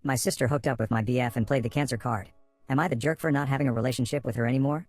My sister hooked up with my BF and played the cancer card. Am I the jerk for not having a relationship with her anymore?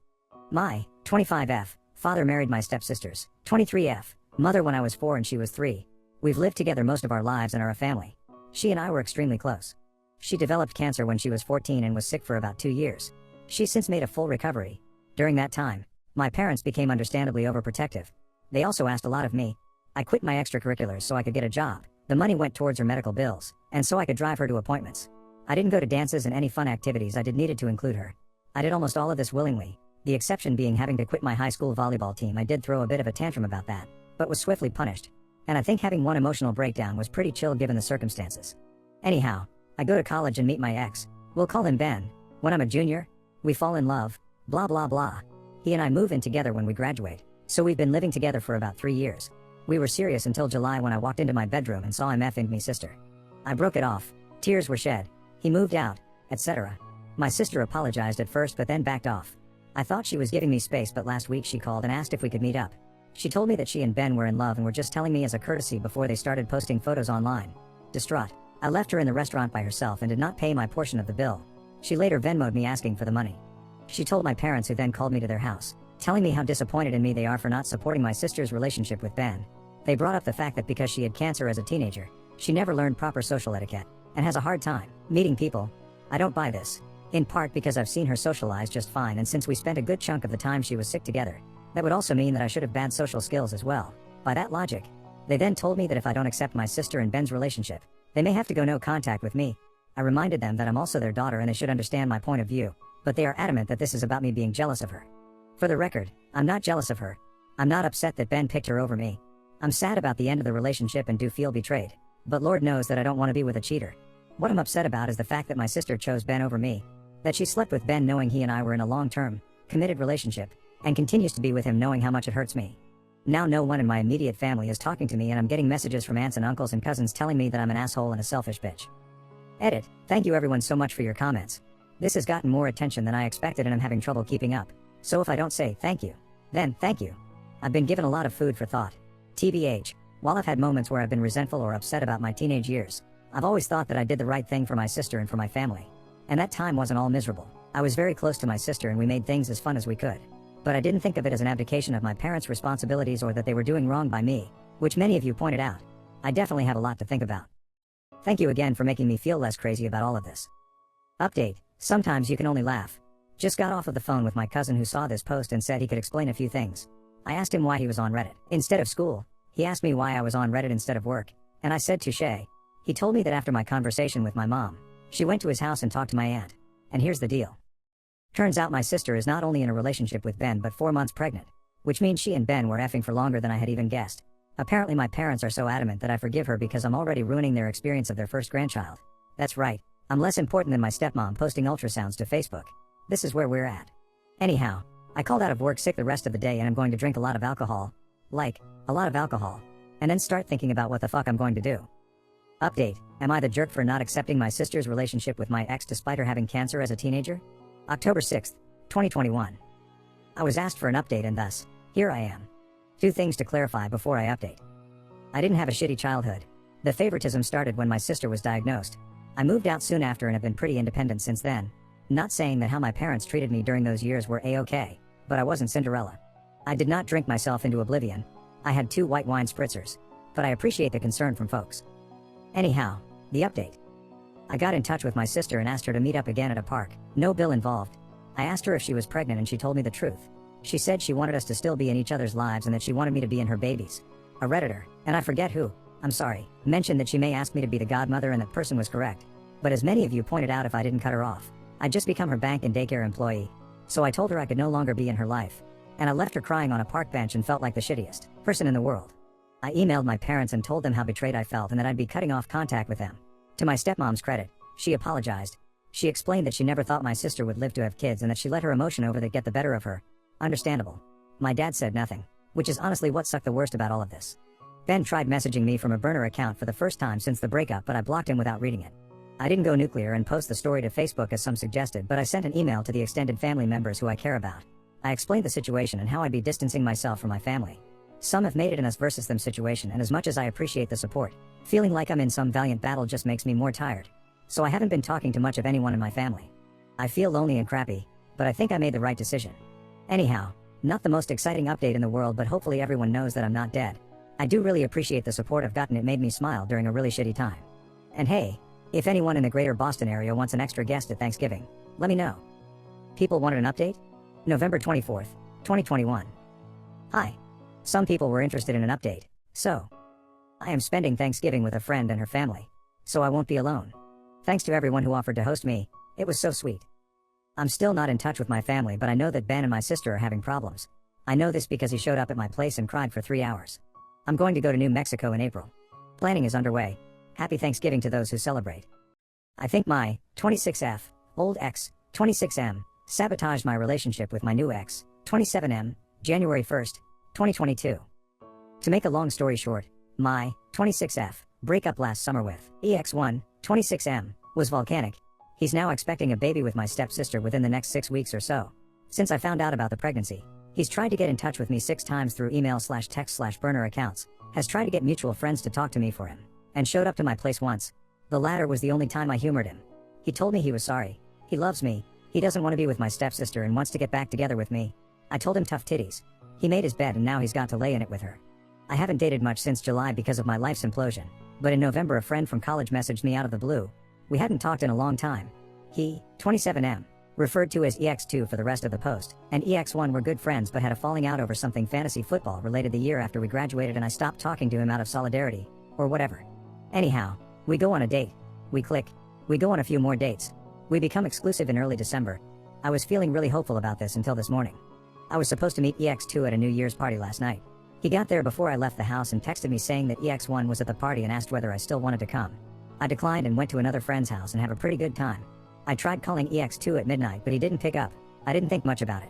My 25F father married my stepsisters. 23F mother when I was 4 and she was 3. We've lived together most of our lives and are a family. She and I were extremely close. She developed cancer when she was 14 and was sick for about 2 years. She's since made a full recovery. During that time, my parents became understandably overprotective. They also asked a lot of me. I quit my extracurriculars so I could get a job. The money went towards her medical bills, and so I could drive her to appointments. I didn't go to dances and any fun activities I did needed to include her. I did almost all of this willingly, the exception being having to quit my high school volleyball team. I did throw a bit of a tantrum about that, but was swiftly punished. And I think having one emotional breakdown was pretty chill given the circumstances. Anyhow, I go to college and meet my ex. We'll call him Ben. When I'm a junior, we fall in love, blah blah blah. He and I move in together when we graduate, so we've been living together for about 3 years. We were serious until July when I walked into my bedroom and saw him effing me sister. I broke it off, tears were shed, he moved out, etc. My sister apologized at first but then backed off. I thought she was giving me space, but last week she called and asked if we could meet up. She told me that she and Ben were in love and were just telling me as a courtesy before they started posting photos online. Distraught, I left her in the restaurant by herself and did not pay my portion of the bill. She later Venmo'd me asking for the money. She told my parents, who then called me to their house, telling me how disappointed in me they are for not supporting my sister's relationship with Ben. They brought up the fact that because she had cancer as a teenager, she never learned proper social etiquette, and has a hard time meeting people. I don't buy this, in part because I've seen her socialize just fine, and since we spent a good chunk of the time she was sick together, that would also mean that I should have bad social skills as well. By that logic, they then told me that if I don't accept my sister and Ben's relationship, they may have to go no contact with me. I reminded them that I'm also their daughter and they should understand my point of view, but they are adamant that this is about me being jealous of her. For the record, I'm not jealous of her. I'm not upset that Ben picked her over me. I'm sad about the end of the relationship and do feel betrayed, but Lord knows that I don't want to be with a cheater. What I'm upset about is the fact that my sister chose Ben over me, that she slept with Ben knowing he and I were in a long-term, committed relationship, and continues to be with him knowing how much it hurts me. Now no one in my immediate family is talking to me and I'm getting messages from aunts and uncles and cousins telling me that I'm an asshole and a selfish bitch. Edit. Thank you everyone so much for your comments. This has gotten more attention than I expected and I'm having trouble keeping up. So if I don't say thank you, then thank you. I've been given a lot of food for thought. TBH, while I've had moments where I've been resentful or upset about my teenage years, I've always thought that I did the right thing for my sister and for my family. And that time wasn't all miserable. I was very close to my sister and we made things as fun as we could. But I didn't think of it as an abdication of my parents' responsibilities or that they were doing wrong by me, which many of you pointed out. I definitely have a lot to think about. Thank you again for making me feel less crazy about all of this. Update. Sometimes you can only laugh. Just got off of the phone with my cousin who saw this post and said he could explain a few things. I asked him why he was on Reddit instead of school. He asked me why I was on Reddit instead of work, and I said touché. He told me that after my conversation with my mom, she went to his house and talked to my aunt. And here's the deal. Turns out my sister is not only in a relationship with Ben but 4 months pregnant, which means she and Ben were effing for longer than I had even guessed. Apparently my parents are so adamant that I forgive her because I'm already ruining their experience of their first grandchild. That's right, I'm less important than my stepmom posting ultrasounds to Facebook. This is where we're at. Anyhow, I called out of work sick the rest of the day and I'm going to drink a lot of alcohol. Like, a lot of alcohol. And then start thinking about what the fuck I'm going to do. Update. Am I the jerk for not accepting my sister's relationship with my ex despite her having cancer as a teenager? October 6th, 2021. I was asked for an update and thus, here I am. 2 things to clarify before I update. I didn't have a shitty childhood. The favoritism started when my sister was diagnosed. I moved out soon after and have been pretty independent since then. Not saying that how my parents treated me during those years were a-okay, but I wasn't Cinderella. I did not drink myself into oblivion. I had 2 white wine spritzers. But I appreciate the concern from folks. Anyhow, the update. I got in touch with my sister and asked her to meet up again at a park. No bill involved. I asked her if she was pregnant and she told me the truth. She said she wanted us to still be in each other's lives and that she wanted me to be in her babies. A Redditor, and I forget who, I'm sorry, mentioned that she may ask me to be the godmother and that person was correct. But as many of you pointed out, if I didn't cut her off, I'd just become her bank and daycare employee. So I told her I could no longer be in her life. And I left her crying on a park bench and felt like the shittiest person in the world. I emailed my parents and told them how betrayed I felt and that I'd be cutting off contact with them. To my stepmom's credit, she apologized. She explained that she never thought my sister would live to have kids and that she let her emotion over that get the better of her. Understandable. My dad said nothing, which is honestly what sucked the worst about all of this. Ben tried messaging me from a burner account for the first time since the breakup, but I blocked him without reading it. I didn't go nuclear and post the story to Facebook as some suggested, but I sent an email to the extended family members who I care about. I explained the situation and how I'd be distancing myself from my family. Some have made it an us versus them situation, and as much as I appreciate the support, feeling like I'm in some valiant battle just makes me more tired. so I haven't been talking to much of anyone in my family. I feel lonely and crappy, but I think I made the right decision. Anyhow, not the most exciting update in the world, but hopefully everyone knows that I'm not dead. I do really appreciate the support I've gotten. It made me smile during a really shitty time. And hey, if anyone in the greater Boston area wants an extra guest at Thanksgiving, let me know. People wanted an update? November 24th, 2021. Hi. Some people were interested in an update, so I am spending Thanksgiving with a friend and her family, so I won't be alone. Thanks to everyone who offered to host me, it was so sweet. I'm still not in touch with my family, but I know that Ben and my sister are having problems. I know this because he showed up at my place and cried for 3 hours. I'm going to go to New Mexico in April. Planning is underway. Happy Thanksgiving to those who celebrate. I think my 26F, old ex, 26M, sabotaged my relationship with my new ex, 27M, January 1st, 2022. To make a long story short, my 26F breakup last summer with EX1, 26M, was volcanic. He's now expecting a baby with my stepsister within the next 6 weeks or so. Since I found out about the pregnancy, he's tried to get in touch with me 6 times through email/text/burner accounts, has tried to get mutual friends to talk to me for him, and showed up to my place once. The latter was the only time I humored him. He told me he was sorry. He loves me. He doesn't want to be with my stepsister and wants to get back together with me. I told him tough titties. He made his bed and now he's got to lay in it with her. I haven't dated much since July because of my life's implosion, but in November a friend from college messaged me out of the blue. We hadn't talked in a long time. He, 27M, referred to as EX2 for the rest of the post, and EX1 were good friends but had a falling out over something fantasy football related the year after we graduated, and I stopped talking to him out of solidarity, or whatever. Anyhow, we go on a date. We click. We go on a few more dates. We become exclusive in early December. I was feeling really hopeful about this until this morning. I was supposed to meet EX2 at a New Year's party last night. He got there before I left the house and texted me saying that EX1 was at the party and asked whether I still wanted to come. I declined and went to another friend's house and had a pretty good time. I tried calling EX2 at midnight, but he didn't pick up. I didn't think much about it.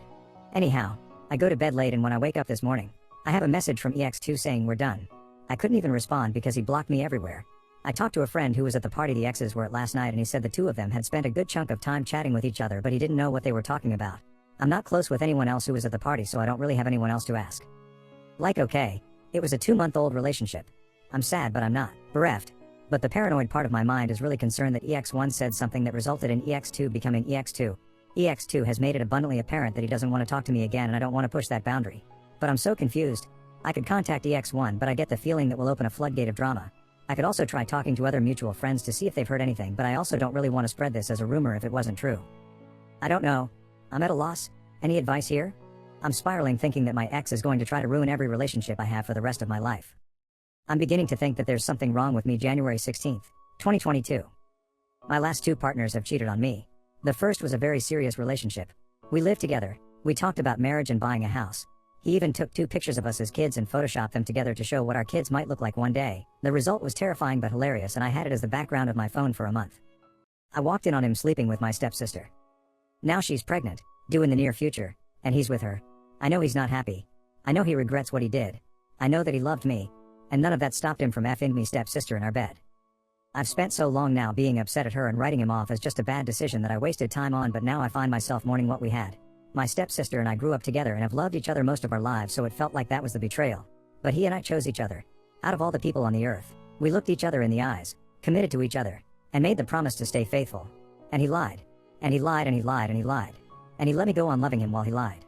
Anyhow, I go to bed late, and when I wake up this morning, I have a message from EX2 saying we're done. I couldn't even respond because he blocked me everywhere. I talked to a friend who was at the party the exes were at last night, and he said the two of them had spent a good chunk of time chatting with each other, but he didn't know what they were talking about. I'm not close with anyone else who was at the party, so I don't really have anyone else to ask. Like, okay, it was a 2-month-old relationship. I'm sad, but I'm not bereft. But the paranoid part of my mind is really concerned that EX1 said something that resulted in EX2 becoming EX2. EX2 has made it abundantly apparent that he doesn't want to talk to me again, and I don't want to push that boundary. But I'm so confused. I could contact EX1, but I get the feeling that will open a floodgate of drama. I could also try talking to other mutual friends to see if they've heard anything, but I also don't really want to spread this as a rumor if it wasn't true. I don't know. I'm at a loss. Any advice here? I'm spiraling, thinking that my ex is going to try to ruin every relationship I have for the rest of my life. I'm beginning to think that there's something wrong with me. January 16th, 2022. My last 2 partners have cheated on me. The first was a very serious relationship. We lived together. We talked about marriage and buying a house. He even took 2 pictures of us as kids and photoshopped them together to show what our kids might look like one day. The result was terrifying but hilarious, and I had it as the background of my phone for a month. I walked in on him sleeping with my stepsister. Now she's pregnant, due in the near future, and he's with her. I know he's not happy. I know he regrets what he did. I know that he loved me, and none of that stopped him from effing me stepsister in our bed. I've spent so long now being upset at her and writing him off as just a bad decision that I wasted time on, but now I find myself mourning what we had. My stepsister and I grew up together and have loved each other most of our lives, so it felt like that was the betrayal. But he and I chose each other. Out of all the people on the earth, we looked each other in the eyes, committed to each other, and made the promise to stay faithful. And he lied. And he lied and he lied and he lied. And he let me go on loving him while he lied.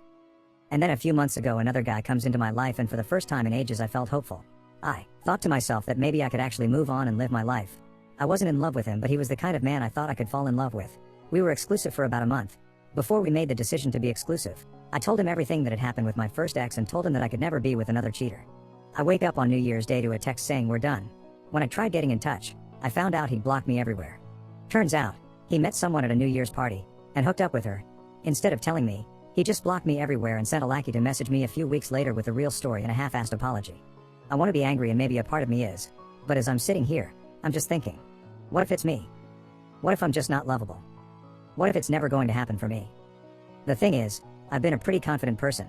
And then a few months ago another guy comes into my life, and for the first time in ages I felt hopeful. I thought to myself that maybe I could actually move on and live my life. I wasn't in love with him, but he was the kind of man I thought I could fall in love with. We were exclusive for about a month. Before we made the decision to be exclusive, I told him everything that had happened with my first ex and told him that I could never be with another cheater. I wake up on New Year's Day to a text saying we're done. When I tried getting in touch, I found out he'd blocked me everywhere. Turns out, he met someone at a New Year's party and hooked up with her. Instead of telling me, he just blocked me everywhere and sent a lackey to message me a few weeks later with the real story and a half-assed apology. I want to be angry, and maybe a part of me is, but as I'm sitting here, I'm just thinking, what if it's me? What if I'm just not lovable? What if it's never going to happen for me? The thing is, I've been a pretty confident person.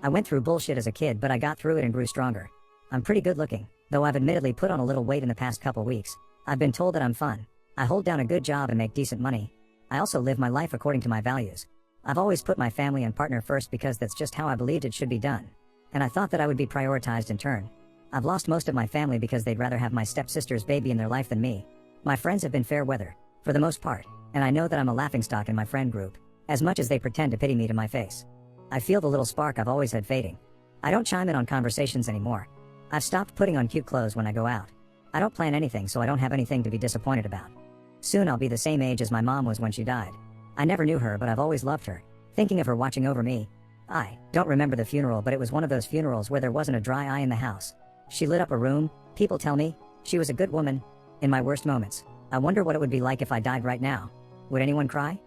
I went through bullshit as a kid, but I got through it and grew stronger. I'm pretty good looking, though I've admittedly put on a little weight in the past couple weeks. I've been told that I'm fun. I hold down a good job and make decent money. I also live my life according to my values. I've always put my family and partner first because that's just how I believed it should be done. And I thought that I would be prioritized in turn. I've lost most of my family because they'd rather have my stepsister's baby in their life than me. My friends have been fair weather. For the most part, and I know that I'm a laughingstock in my friend group, as much as they pretend to pity me to my face. I feel the little spark I've always had fading. I don't chime in on conversations anymore. I've stopped putting on cute clothes when I go out. I don't plan anything, so I don't have anything to be disappointed about. Soon I'll be the same age as my mom was when she died. I never knew her, but I've always loved her, thinking of her watching over me. I don't remember the funeral, but it was one of those funerals where there wasn't a dry eye in the house. She lit up a room. People tell me she was a good woman. In my worst moments, I wonder what it would be like if I died right now. Would anyone cry?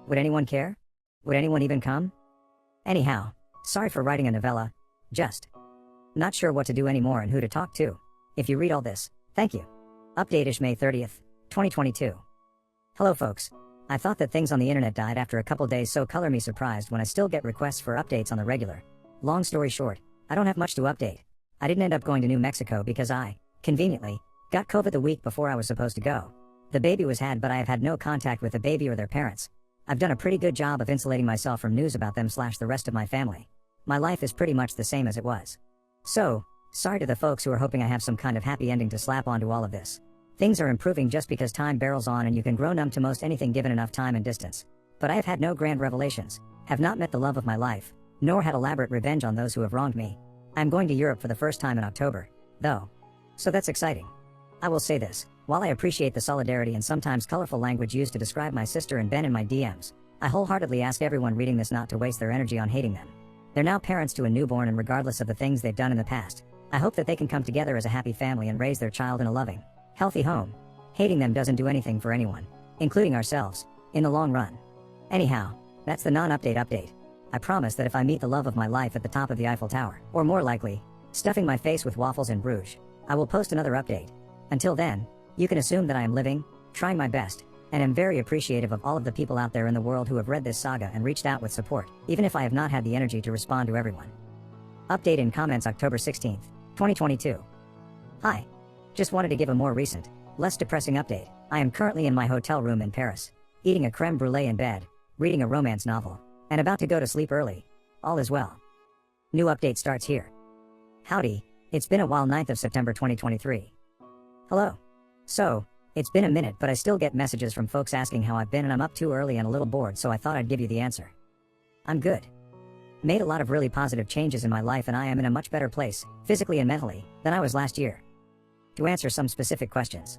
Would anyone care? Would anyone even come? Anyhow, sorry for writing a novella. Just not sure what to do anymore and who to talk to. If you read all this, thank you. Update-ish May 30th, 2022. Hello folks. I thought that things on the internet died after a couple days, so color me surprised when I still get requests for updates on the regular. Long story short, I don't have much to update. I didn't end up going to New Mexico because I, conveniently, got COVID the week before I was supposed to go. The baby was had, but I have had no contact with the baby or their parents. I've done a pretty good job of insulating myself from news about them / the rest of my family. My life is pretty much the same as it was. So, sorry to the folks who are hoping I have some kind of happy ending to slap onto all of this. Things are improving just because time barrels on and you can grow numb to most anything given enough time and distance. But I have had no grand revelations, have not met the love of my life, nor had elaborate revenge on those who have wronged me. I'm going to Europe for the first time in October, though. So that's exciting. I will say this, while I appreciate the solidarity and sometimes colorful language used to describe my sister and Ben in my DMs, I wholeheartedly ask everyone reading this not to waste their energy on hating them. They're now parents to a newborn, and regardless of the things they've done in the past, I hope that they can come together as a happy family and raise their child in a loving, healthy home. Hating them doesn't do anything for anyone, including ourselves, in the long run. Anyhow, that's the non-update update. I promise that if I meet the love of my life at the top of the Eiffel Tower, or more likely, stuffing my face with waffles in Bruges, I will post another update. Until then, you can assume that I am living, trying my best, and am very appreciative of all of the people out there in the world who have read this saga and reached out with support, even if I have not had the energy to respond to everyone. Update in comments October 16th, 2022. Hi. Just wanted to give a more recent, less depressing update. I am currently in my hotel room in Paris, eating a creme brulee in bed, reading a romance novel, and about to go to sleep early. All is well. New update starts here. Howdy, it's been a while. 9th of September 2023. Hello. So, it's been a minute, but I still get messages from folks asking how I've been, and I'm up too early and a little bored, so I thought I'd give you the answer. I'm good. Made a lot of really positive changes in my life, and I am in a much better place, physically and mentally, than I was last year. To answer some specific questions.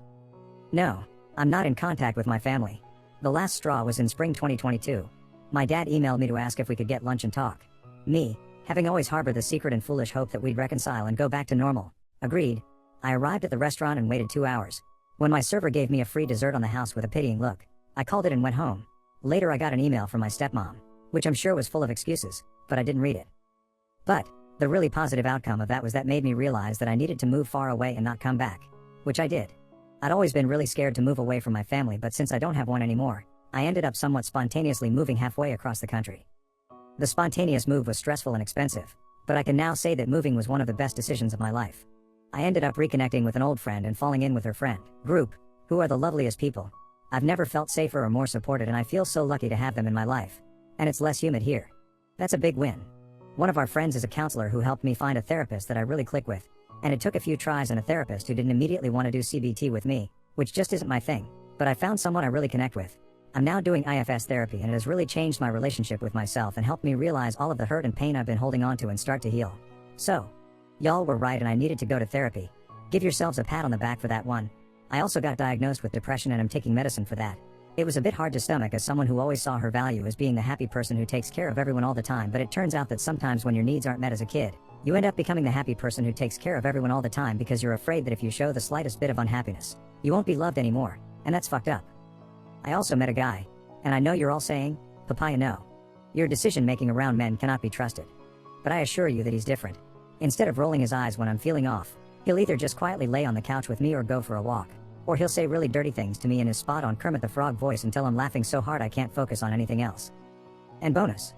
No, I'm not in contact with my family. The last straw was in spring 2022. My dad emailed me to ask if we could get lunch and talk. Me, having always harbored the secret and foolish hope that we'd reconcile and go back to normal, agreed. I arrived at the restaurant and waited 2 hours. When my server gave me a free dessert on the house with a pitying look, I called it and went home. Later I got an email from my stepmom, which I'm sure was full of excuses, but I didn't read it. But the really positive outcome of that was that made me realize that I needed to move far away and not come back, which I did. I'd always been really scared to move away from my family, but since I don't have one anymore, I ended up somewhat spontaneously moving halfway across the country. The spontaneous move was stressful and expensive, but I can now say that moving was one of the best decisions of my life. I ended up reconnecting with an old friend and falling in with her friend group, who are the loveliest people. I've never felt safer or more supported, and I feel so lucky to have them in my life. And it's less humid here. That's a big win. One of our friends is a counselor who helped me find a therapist that I really click with, and it took a few tries and a therapist who didn't immediately want to do CBT with me, which just isn't my thing, but I found someone I really connect with. I'm now doing IFS therapy, and it has really changed my relationship with myself and helped me realize all of the hurt and pain I've been holding on to and start to heal. So, y'all were right, and I needed to go to therapy. Give yourselves a pat on the back for that one. I also got diagnosed with depression and am taking medicine for that. It was a bit hard to stomach as someone who always saw her value as being the happy person who takes care of everyone all the time, but it turns out that sometimes when your needs aren't met as a kid, you end up becoming the happy person who takes care of everyone all the time because you're afraid that if you show the slightest bit of unhappiness, you won't be loved anymore, and that's fucked up. I also met a guy, and I know you're all saying, papaya no. Your decision-making around men cannot be trusted. But I assure you that he's different. Instead of rolling his eyes when I'm feeling off, he'll either just quietly lay on the couch with me or go for a walk, or he'll say really dirty things to me in his spot-on Kermit the Frog voice until I'm laughing so hard I can't focus on anything else. And bonus,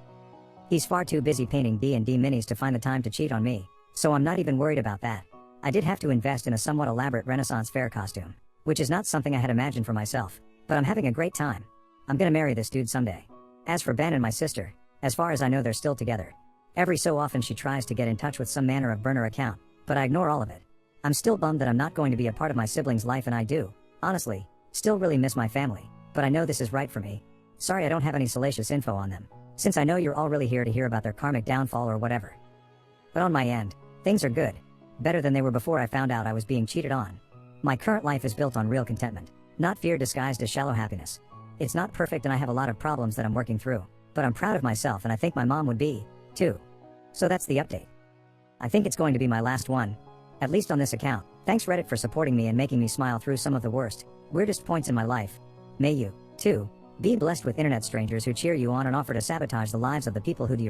he's far too busy painting D&D minis to find the time to cheat on me, so I'm not even worried about that. I did have to invest in a somewhat elaborate Renaissance fair costume, which is not something I had imagined for myself, but I'm having a great time. I'm gonna marry this dude someday. As for Ben and my sister, as far as I know they're still together. Every so often she tries to get in touch with some manner of burner account, but I ignore all of it. I'm still bummed that I'm not going to be a part of my siblings' life, and I do, honestly, still really miss my family, but I know this is right for me. Sorry I don't have any salacious info on them, since I know you're all really here to hear about their karmic downfall or whatever. But on my end, things are good. Better than they were before I found out I was being cheated on. My current life is built on real contentment, not fear disguised as shallow happiness. It's not perfect and I have a lot of problems that I'm working through, but I'm proud of myself and I think my mom would be, too. So that's the update. I think it's going to be my last one, at least on this account. Thanks Reddit for supporting me and making me smile through some of the worst, weirdest points in my life. May you, too, be blessed with internet strangers who cheer you on and offer to sabotage the lives of the people who do you